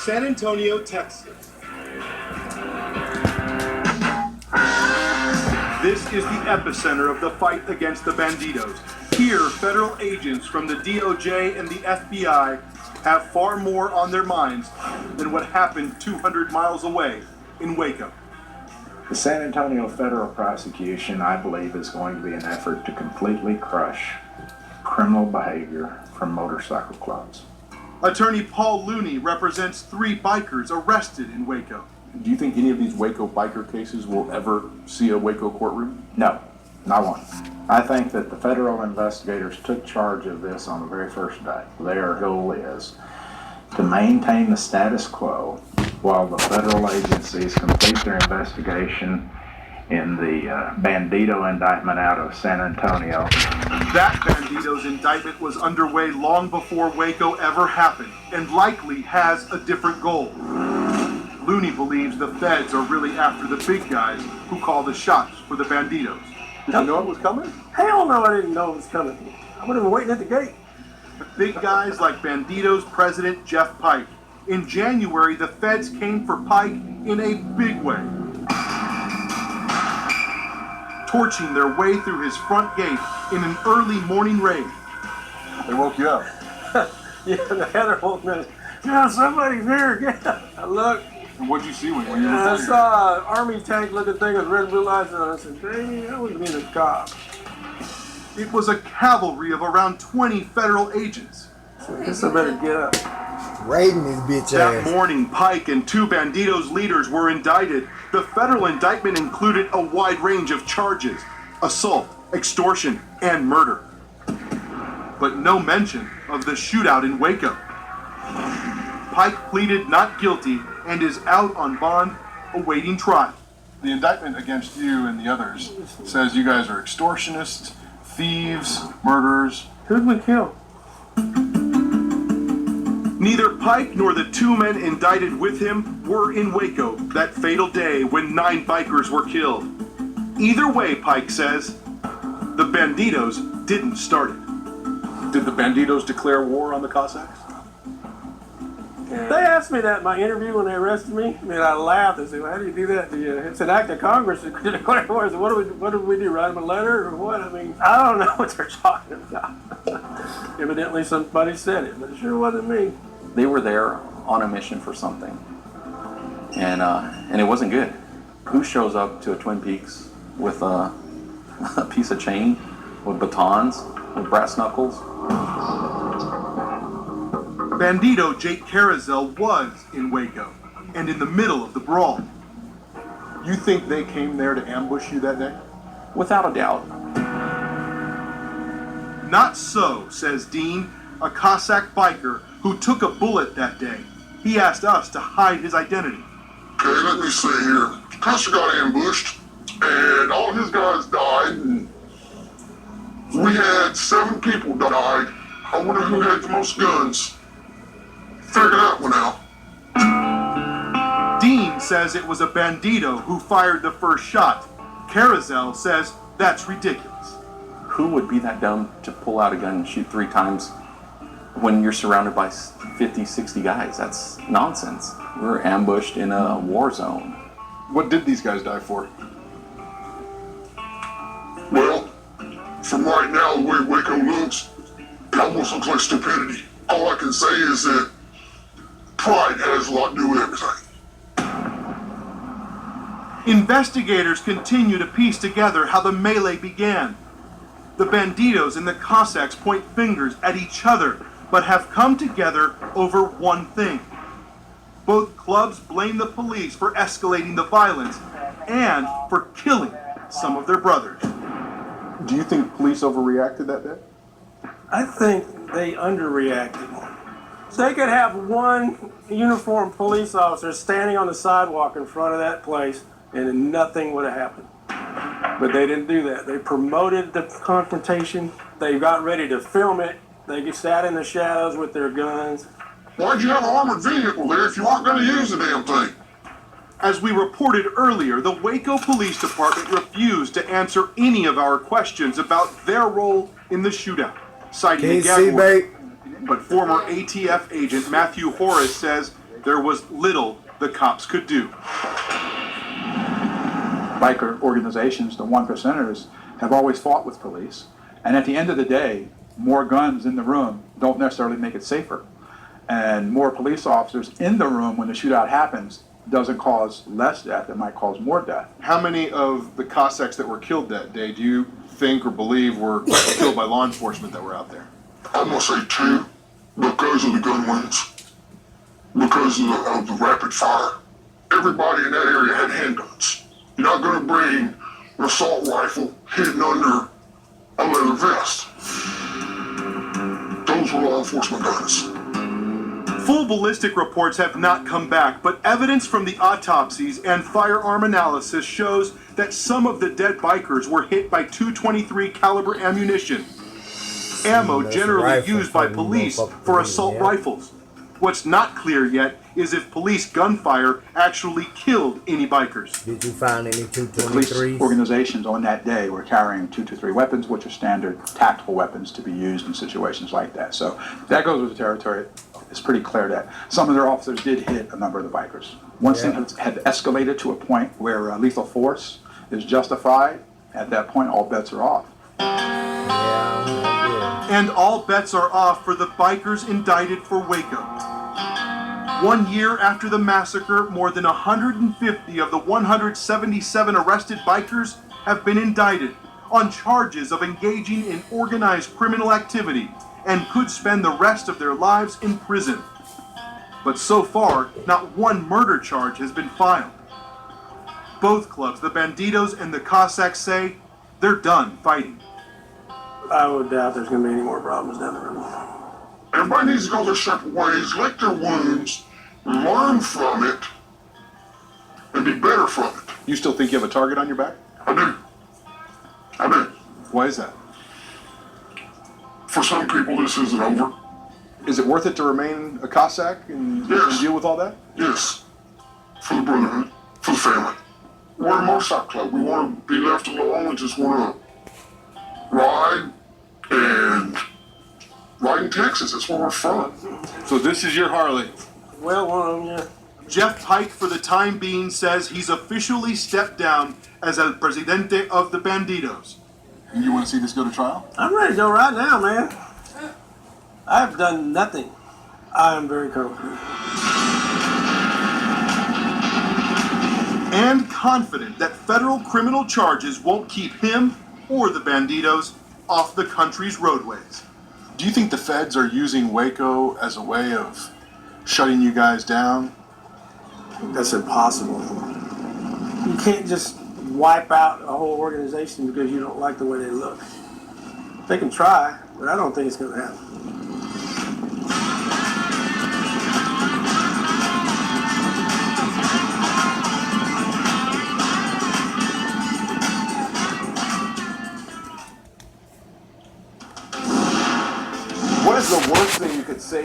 San Antonio, Texas. This is the epicenter of the fight against the Bandidos. Here, federal agents from the DOJ and the FBI have far more on their minds than what happened 200 miles away in Waco. The San Antonio federal prosecution, I believe, is going to be an effort to completely crush criminal behavior from motorcycle clubs. Attorney Paul Looney represents 3 bikers arrested in Waco. Do you think any of these Waco biker cases will ever see a Waco courtroom? No, not one. I think that the federal investigators took charge of this on the very first day. Their goal is to maintain the status quo while the federal agencies complete their investigation in the Bandito indictment out of San Antonio. That Bandido's indictment was underway long before Waco ever happened, and likely has a different goal. Looney believes the feds are really after the big guys who call the shots for the Bandidos. Did you know it was coming? Hell no, I didn't know it was coming. I would have been waiting at the gate. Big guys like Bandidos president Jeff Pike. In January, the feds came for Pike in a big way, torching their way through his front gate in an early morning raid. They woke you up. Yeah, the Heather woke me up. Yeah, somebody's here. Yeah. I looked. And what'd you see when you were I there? saw an army tank looking thing with red blue lights on it. I said, dang, that wouldn't be the cop. It was a cavalry of around 20 federal agents. So I guess I better get up. Raiding his bitch That ass. morning, Pike and 2 Bandidos leaders were indicted. The federal indictment included a wide range of charges: assault, extortion, and murder. But no mention of the shootout in Waco. Pike pleaded not guilty and is out on bond awaiting trial. The indictment against you and the others says you guys are extortionists, thieves, murderers. Who'd we kill? Neither Pike nor the 2 men indicted with him were in Waco that fatal day when 9 bikers were killed. Either way, Pike says, the Bandidos didn't start it. Did the Bandidos declare war on the Cossacks? They asked me that in my interview when they arrested me, and I laughed. I said, well, how do you do that? It's an act of Congress to declare war. I said, what do we do, write them a letter or what? I mean, I don't know what they're talking about. Evidently somebody said it, but it sure wasn't me. They were there on a mission for something, and it wasn't good. Who shows up to a Twin Peaks with a piece of chain, with batons, with brass knuckles? Bandito Jake Carazel was in Waco and in the middle of the brawl. You think they came there to ambush you that day? Without a doubt. Not so, says Dean, a Cossack biker who took a bullet that day. He asked us to hide his identity. Okay, let me see here. Custer got ambushed, and all his guys died, and we had 7 people died. I wonder who had the most guns. Figure that one out. Dean says it was a Bandito who fired the first shot. Carazel says that's ridiculous. Who would be that dumb to pull out a gun and shoot 3 times when you're surrounded by 50, 60 guys? That's nonsense. We were ambushed in a war zone. What did these guys die for? Well, from right now, the way Waco looks, it almost looks like stupidity. All I can say is that pride has a lot to do with everything. Investigators continue to piece together how the melee began. The Banditos and the Cossacks point fingers at each other, but have come together over one thing. Both clubs blame the police for escalating the violence and for killing some of their brothers. Do you think police overreacted that day? I think they underreacted. They could have one uniformed police officer standing on the sidewalk in front of that place and nothing would have happened. But they didn't do that. They promoted the confrontation. They got ready to film it. They sat in the shadows with their guns. Why'd you have an armored vehicle there if you weren't going to use the damn thing? As we reported earlier, the Waco Police Department refused to answer any of our questions about their role in the shootout, citing a gag order. But former ATF agent Matthew Horace says there was little the cops could do. Biker organizations, the one percenters, have always fought with police. And at the end of the day, more guns in the room don't necessarily make it safer. And more police officers in the room when the shootout happens doesn't cause less death, it might cause more death. How many of the Cossacks that were killed that day do you think or believe were killed by law enforcement that were out there? I'm gonna say 2 because of the gun wounds, because of the rapid fire. Everybody in that area had handguns. You're not gonna bring an assault rifle hidden under a leather vest. Those were law enforcement guns. Full ballistic reports have not come back, but evidence from the autopsies and firearm analysis shows that some of the dead bikers were hit by .223 caliber ammunition, ammo generally used by police for assault rifles. What's not clear yet is if police gunfire actually killed any bikers. Did you find any Police 223s? organizations on that day were carrying .223 weapons, which are standard tactical weapons to be used in situations like that. So that goes with the territory. It's pretty clear that some of their officers did hit a number of the bikers. Once things had escalated to a point where lethal force is justified, at that point all bets are off. Yeah, And all bets are off for the bikers indicted for Waco. 1 year after the massacre, more than 150 of the 177 arrested bikers have been indicted on charges of engaging in organized criminal activity and could spend the rest of their lives in prison. But so far, not one murder charge has been filed. Both clubs, the Bandidos and the Cossacks, say they're done fighting. I would doubt there's going to be any more problems down the road. Everybody needs to go their separate ways, lick their wounds, learn from it, and be better from it. You still think you have a target on your back? I do. Why is that? For some people, this isn't over. Is it worth it to remain a Cossack and Yes. deal with all that? Yes. For the brotherhood, for the family. We're a motorcycle club. We want to be left alone. We just want to ride and ride in Texas. That's where we're from. So this is your Harley. Well, one of them, yeah. Jeff Pike, for the time being, says he's officially stepped down as El Presidente of the Bandidos. And you want to see this go to trial? I'm ready to go right now, man. I've done nothing. I am very confident. And confident that federal criminal charges won't keep him or the Bandidos off the country's roadways. Do you think the feds are using Waco as a way of shutting you guys down? That's impossible. You can't just wipe out a whole organization because you don't like the way they look. They can try, but I don't think it's going to happen. What is the worst thing